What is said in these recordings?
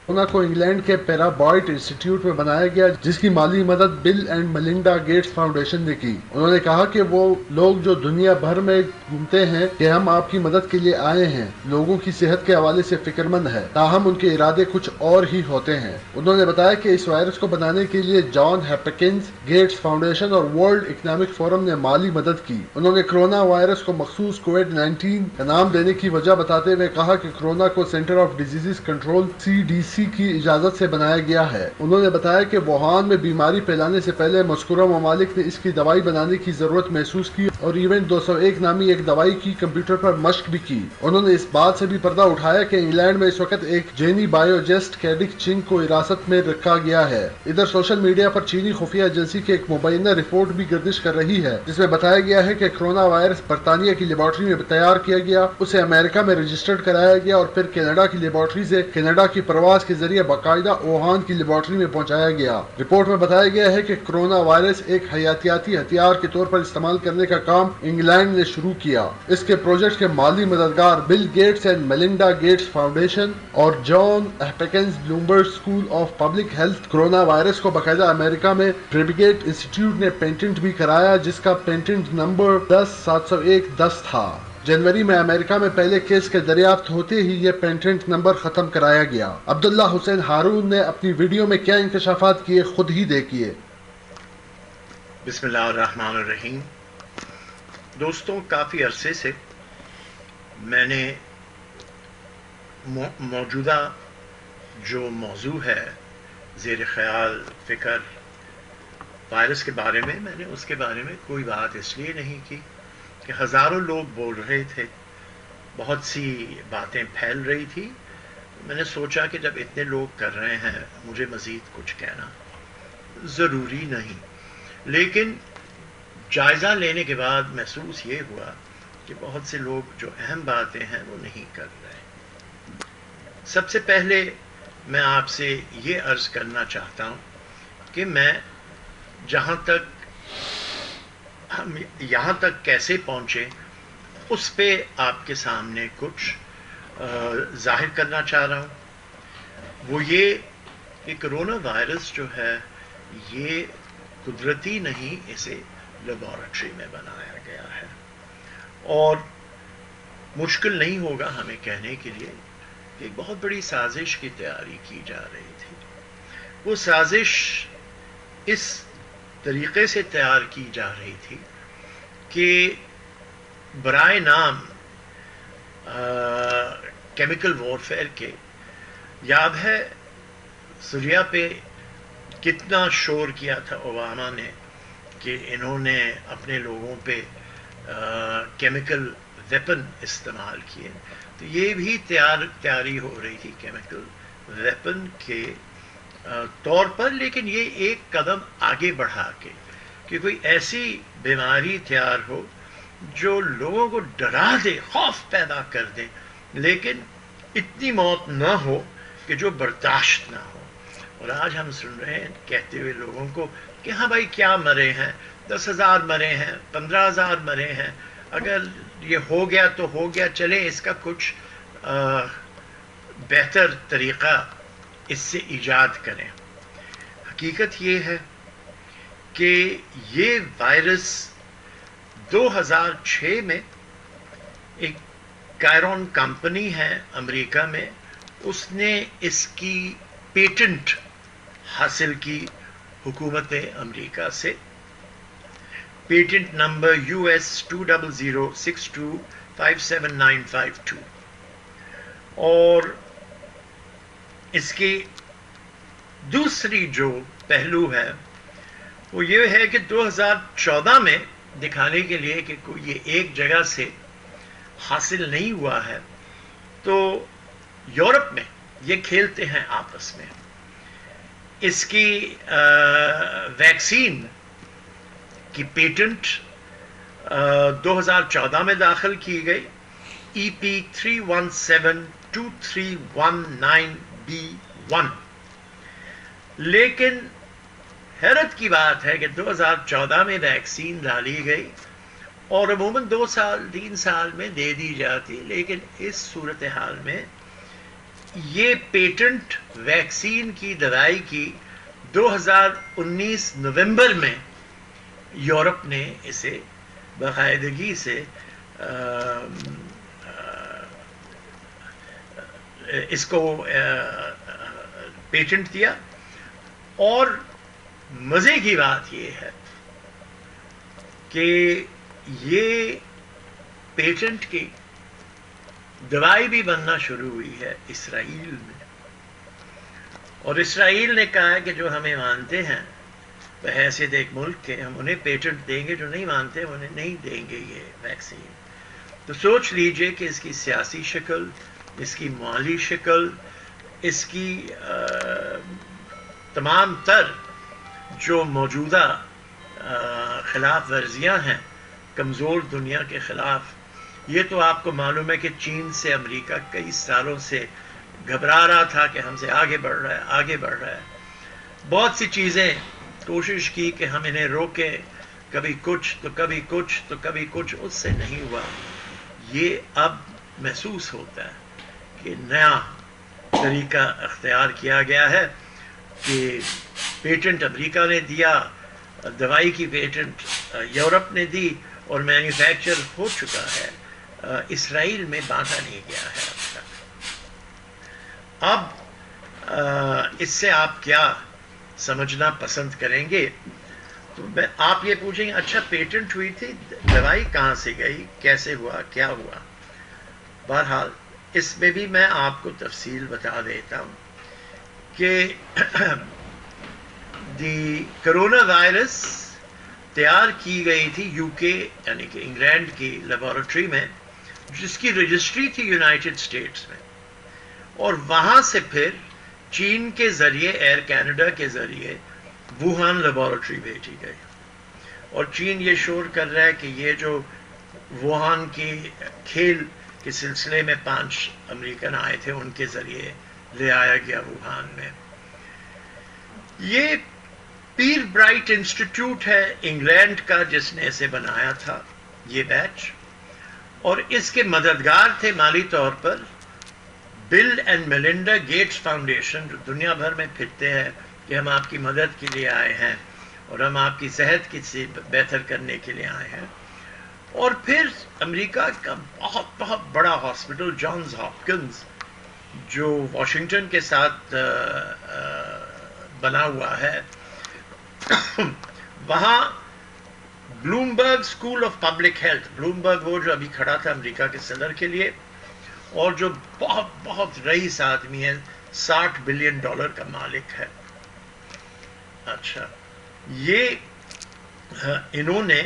Corona کو England کے پیرابائٹ institute میں بنایا گیا، جس کی مالی مدد بل اینڈ ملنڈا گیٹس فاؤنڈیشن نے کی۔ انہوں نے کہا کہ وہ لوگ جو دنیا بھر میں گھومتے ہیں کہ ہم آپ کی مدد کے لیے آئے ہیں، لوگوں کی صحت کے حوالے سے فکر مند ہے، تاہم ان کے ارادے کچھ اور ہی ہوتے ہیں۔ انہوں نے بتایا کہ اس وائرس کو بنانے کے لیے جان ہاپکنز گیٹس فاؤنڈیشن اور ورلڈ اکنامک فورم نے مالی مدد کی۔ انہوں نے کرونا وائرس کو مخصوص کووڈ-19 کا نام دینے کی وجہ بتاتے ہوئے کہا کہ کرونا کو centre of disease control CDC کی اجازت سے بنایا گیا ہے۔ انہوں نے بتایا کہ ووہان میں بیماری پھیلانے سے پہلے مذکورہ ممالک نے اس کی دوائی بنانے کی ضرورت محسوس کی اور ایونٹ 201 نامی ایک دوائی کی کمپیوٹر پر مشق بھی کی۔ انہوں نے اس بات سے بھی پردہ اٹھایا کہ انگلینڈ میں اس وقت ایک جینی بائیوجسٹ کیڈک چنگ کو حراست میں رکھا گیا ہے۔ ادھر سوشل میڈیا پر چینی خفیہ ایجنسی کی ایک مبینہ رپورٹ بھی گردش کر رہی ہے، جس میں بتایا گیا ہے کہ کرونا وائرس برطانیہ کی لیبارٹری میں تیار کیا گیا، اسے امریکہ میں رجسٹرڈ کرایا گیا اور پھر کینیڈا کی لیبارٹری سے کینیڈا کی پرواز کے ذریعے باقاعدہ ووہان کی لیبارٹری میں پہنچایا گیا۔ رپورٹ میں بتایا گیا ہے کہ کرونا وائرس ایک حیاتیاتی ہتھیار کے طور پر استعمال کرنے کا کام انگلینڈ نے شروع کیا۔ اس کے پروجیکٹ کے مالی مددگار Bill Gates and Melinda Gates foundation اور John Hopkins Bloomberg school of public health. Corona virus کو باقاعدہ امریکہ میں بریگیڈ انسٹیٹیوٹ نے پیٹنٹ بھی کرایا، جس کا پیٹنٹ نمبر 10/701-10 تھا۔ جنوری میں امریکہ میں پہلے کیس کے دریافت ہوتے ہی یہ پیٹنٹ نمبر ختم کرایا گیا۔ عبداللہ حسین ہارون نے اپنی ویڈیو میں کیا انکشافات کیے، خود ہی دیکھیے۔ بسم اللہ الرحمن الرحیم۔ دوستوں، کافی عرصے سے میں نے موجودہ جو موضوع ہے زیر خیال فکر وائرس کے بارے میں نے اس کے بارے میں کوئی بات اس لیے نہیں کی کہ ہزاروں لوگ بول رہے تھے، بہت سی باتیں پھیل رہی تھی۔ میں نے سوچا کہ جب اتنے لوگ کر رہے ہیں، مجھے مزید کچھ کہنا ضروری نہیں۔ لیکن جائزہ لینے کے بعد محسوس یہ ہوا کہ بہت سے لوگ جو اہم باتیں ہیں وہ نہیں کر رہے۔ سب سے پہلے میں آپ سے یہ عرض کرنا چاہتا ہوں کہ میں جہاں تک ہم یہاں تک کیسے پہنچے اس پہ آپ کے سامنے کچھ ظاہر کرنا چاہ رہا ہوں۔ وہ یہ کہ کرونا وائرس جو ہے یہ قدرتی نہیں، اسے لیبارٹری میں بنایا گیا ہے، اور مشکل نہیں ہوگا ہمیں کہنے کے لیے کہ ایک بہت بڑی سازش کی تیاری کی جا رہی تھی۔ وہ سازش اس طریقے سے تیار کی جا رہی تھی کہ برائے نام کیمیکل وارفیئر کے، یاد ہے سوریا پہ کتنا شور کیا تھا اوباما نے کہ انہوں نے اپنے لوگوں پہ کیمیکل ویپن استعمال کیے۔ تو یہ بھی تیاری ہو رہی تھی کیمیکل ویپن کے طور پر، لیکن یہ ایک قدم آگے بڑھا کے کہ کوئی ایسی بیماری تیار ہو جو لوگوں کو ڈرا دے، خوف پیدا کر دے، لیکن اتنی موت نہ ہو کہ جو برداشت نہ ہو۔ اور آج ہم سن رہے ہیں کہتے ہوئے لوگوں کو کہ ہاں بھائی کیا مرے ہیں، 10,000 مرے ہیں، 15,000 مرے ہیں، اگر یہ ہو گیا تو ہو گیا، چلے اس کا کچھ بہتر طریقہ اس سے ایجاد کریں۔ حقیقت یہ ہے کہ یہ وائرس 2006 میں ایک کائرون کمپنی ہے امریکہ میں، اس نے اس کی پیٹنٹ حاصل کی حکومت امریکہ سے، پیٹنٹ نمبر US 20062579552، اور اس کی دوسری جو پہلو ہے وہ یہ ہے کہ 2014 میں دکھانے کے لیے کہ کوئی یہ ایک جگہ سے حاصل نہیں ہوا ہے، تو یورپ میں یہ کھیلتے ہیں آپس میں۔ اس کی ویکسین کی پیٹنٹ 2014 میں داخل کی گئی، EP3172319B1، لیکن حیرت کی بات ہے کہ 2014 میں ویکسین ڈالی گئی اور عموماً 2 سال 3 سال میں دے دی جاتی، لیکن اس صورتحال میں یہ پیٹنٹ ویکسین کی دوائی کی 2019 نومبر میں یورپ نے اسے باقاعدگی سے اس کو پیٹنٹ دیا. اور مزے کی بات یہ ہے کہ یہ پیٹنٹ کی دوائی بھی بننا شروع ہوئی ہے اسرائیل میں. اور اسرائیل نے کہا ہے کہ جو ہمیں مانتے ہیں بحیثیت ایک ملک کے, ہم انہیں پیٹنٹ دیں گے, جو نہیں مانتے انہیں نہیں دیں گے یہ ویکسین. تو سوچ لیجئے کہ اس کی سیاسی شکل, اس کی مالی شکل, اس کی تمام تر جو موجودہ خلاف ورزیاں ہیں کمزور دنیا کے خلاف. یہ تو آپ کو معلوم ہے کہ چین سے امریکہ کئی سالوں سے گھبرا رہا تھا کہ ہم سے آگے بڑھ رہا ہے, آگے بڑھ رہا ہے. بہت سی چیزیں کوشش کی کہ ہم انہیں روکیں, کبھی کچھ تو کبھی کچھ تو کبھی کچھ, اس سے نہیں ہوا. یہ اب محسوس ہوتا ہے کہ نیا طریقہ اختیار کیا گیا ہے کہ پیٹنٹ امریکہ نے دیا, دوائی کی پیٹنٹ یورپ نے دی, اور مینوفیکچر ہو چکا ہے, اسرائیل میں بانٹا نہیں گیا ہے اب تک. اب اس سے آپ کیا سمجھنا پسند کریں گے؟ تو آپ یہ پوچھیں گے اچھا پیٹنٹ ہوئی تھی, دوائی کہاں سے گئی, کیسے ہوا, کیا ہوا؟ بہرحال اس میں بھی میں آپ کو تفصیل بتا دیتا ہوں کہ دی کرونا وائرس تیار کی گئی تھی یو کے یعنی کہ انگلینڈ کی لیبارٹری میں, جس کی رجسٹری تھی یونائٹڈ اسٹیٹس میں, اور وہاں سے پھر چین کے ذریعے ایئر کینیڈا کے ذریعے ووہان لیبارٹری بھیجی گئی. اور چین یہ شور کر رہا ہے کہ یہ جو ووہان کی کھیل کے سلسلے میں 5 امریکن آئے تھے ان کے ذریعے لے آیا گیا ووہان میں. یہ پیر برائٹ انسٹیٹیوٹ ہے انگلینڈ کا جس نے اسے بنایا تھا یہ بیچ, اور اس کے مددگار تھے مالی طور پر بل اینڈ میلنڈا گیٹس فاؤنڈیشن, جو دنیا بھر میں پھرتے ہیں کہ ہم آپ کی مدد کے لیے آئے ہیں اور ہم آپ کی صحت کی بہتر کرنے کے لیے آئے ہیں. اور پھر امریکہ کا بہت بہت بڑا ہاسپٹل جانز ہاپکنز جو واشنگٹن کے ساتھ بنا ہوا ہے, وہاں Bloomberg school of public health, Bloomberg وہ جو ابھی کھڑا تھا امریکہ کے صدر کے لیے اور جو بہت بہت رئیس آدمی ہے, $60 بلین کا مالک ہے. اچھا, یہ انہوں نے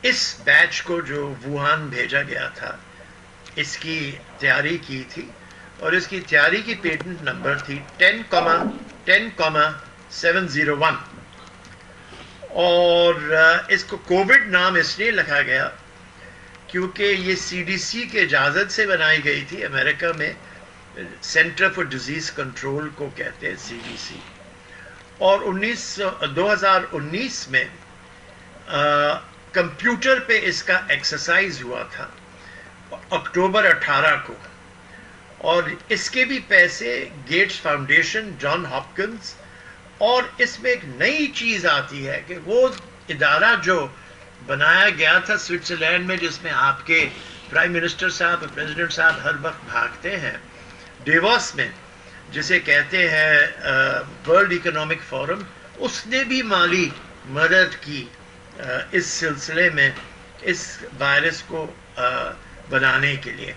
اس بیچ کو جو ووہان بھیجا گیا تھا اس کی تیاری کی تھی, اور اس کی تیاری کی پیٹنٹ نمبر تھی 10,701, اور اس کو کووڈ نام اس لیے رکھا گیا کیونکہ یہ سی ڈی سی کے اجازت سے بنائی گئی تھی. امریکہ میں سینٹر فار ڈیزیز کنٹرول کو کہتے ہیں سی ڈی سی, اور 2019 میں کمپیوٹر پہ اس کا ایکسرسائز ہوا تھا اکتوبر 18 کو, اور اس کے بھی پیسے گیٹس فاؤنڈیشن, جان ہاپکنز, اور اس میں ایک نئی چیز آتی ہے کہ وہ ادارہ جو بنایا گیا تھا سوئٹزرلینڈ میں, جس میں آپ کے پرائم منسٹر صاحب اور پریزیڈنٹ صاحب ہر وقت بھاگتے ہیں, ڈیووس میں, جسے کہتے ہیں ورلڈ اکنامک فورم, اس نے بھی مالی مدد کی اس سلسلے میں اس وائرس کو بنانے کے لیے.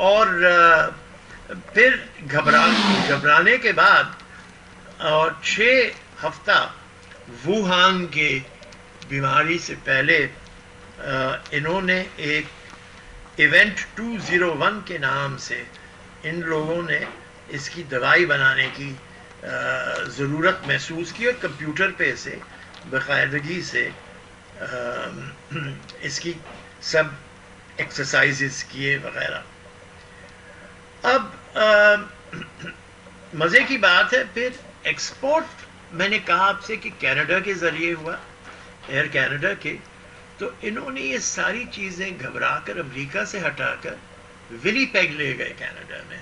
اور پھر گھبرانے کے بعد اور 6 ہفتہ ووہان کے بیماری سے پہلے انہوں نے ایک ایونٹ 201 کے نام سے ان لوگوں نے اس کی دوائی بنانے کی ضرورت محسوس کی, اور کمپیوٹر پہ اسے باقاعدگی سے اس کی سب ایکسرسائزز کیے وغیرہ. اب مزے کی بات ہے, پھر ایکسپورٹ میں نے کہا آپ سے کہ کینیڈا کے ذریعے ہوا, ایئر کینیڈا کے, تو انہوں نے یہ ساری چیزیں گھبرا کر امریکہ سے ہٹا کر ولی پیگ لے گئے کینیڈا میں.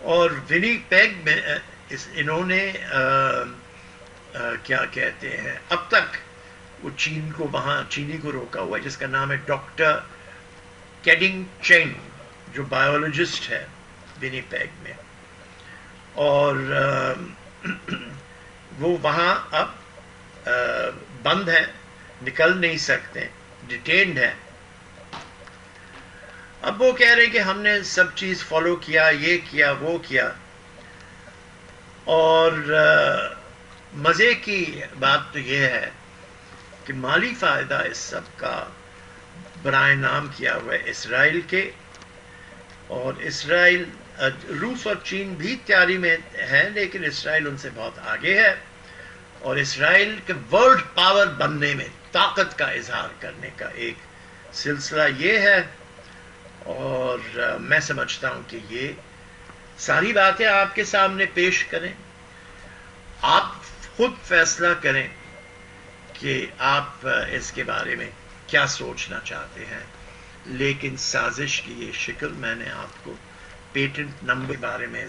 اور ونی پیگ میں انہوں نے کیا کہتے ہیں اب تک وہ چینی کو روکا ہوا ہے، جس کا نام ہے ڈاکٹر کیڈنگ چینگ، جو بایولوجسٹ ہے ونی پیگ میں، اور وہ وہاں اب بند ہے، نکل نہیں سکتے، ڈیٹینڈ ہے۔ اب وہ کہہ رہے کہ ہم نے سب چیز فالو کیا، یہ کیا وہ کیا، اور مزے کی بات تو یہ ہے کہ مالی فائدہ اس سب کا برائے نام کیا ہوا ہے اسرائیل کے، اور اسرائیل روس اور چین بھی تیاری میں ہے، لیکن اسرائیل ان سے بہت آگے ہے، اور اسرائیل کے ورلڈ پاور بننے میں طاقت کا اظہار کرنے کا ایک سلسلہ یہ ہے، اور میں سمجھتا ہوں کہ یہ ساری باتیں آپ کے سامنے پیش کریں، آپ خود فیصلہ کریں کہ آپ اس کے بارے میں کیا سوچنا چاہتے ہیں، لیکن سازش کی یہ شکل میں نے آپ کو پیٹنٹ نمبر کے بارے میں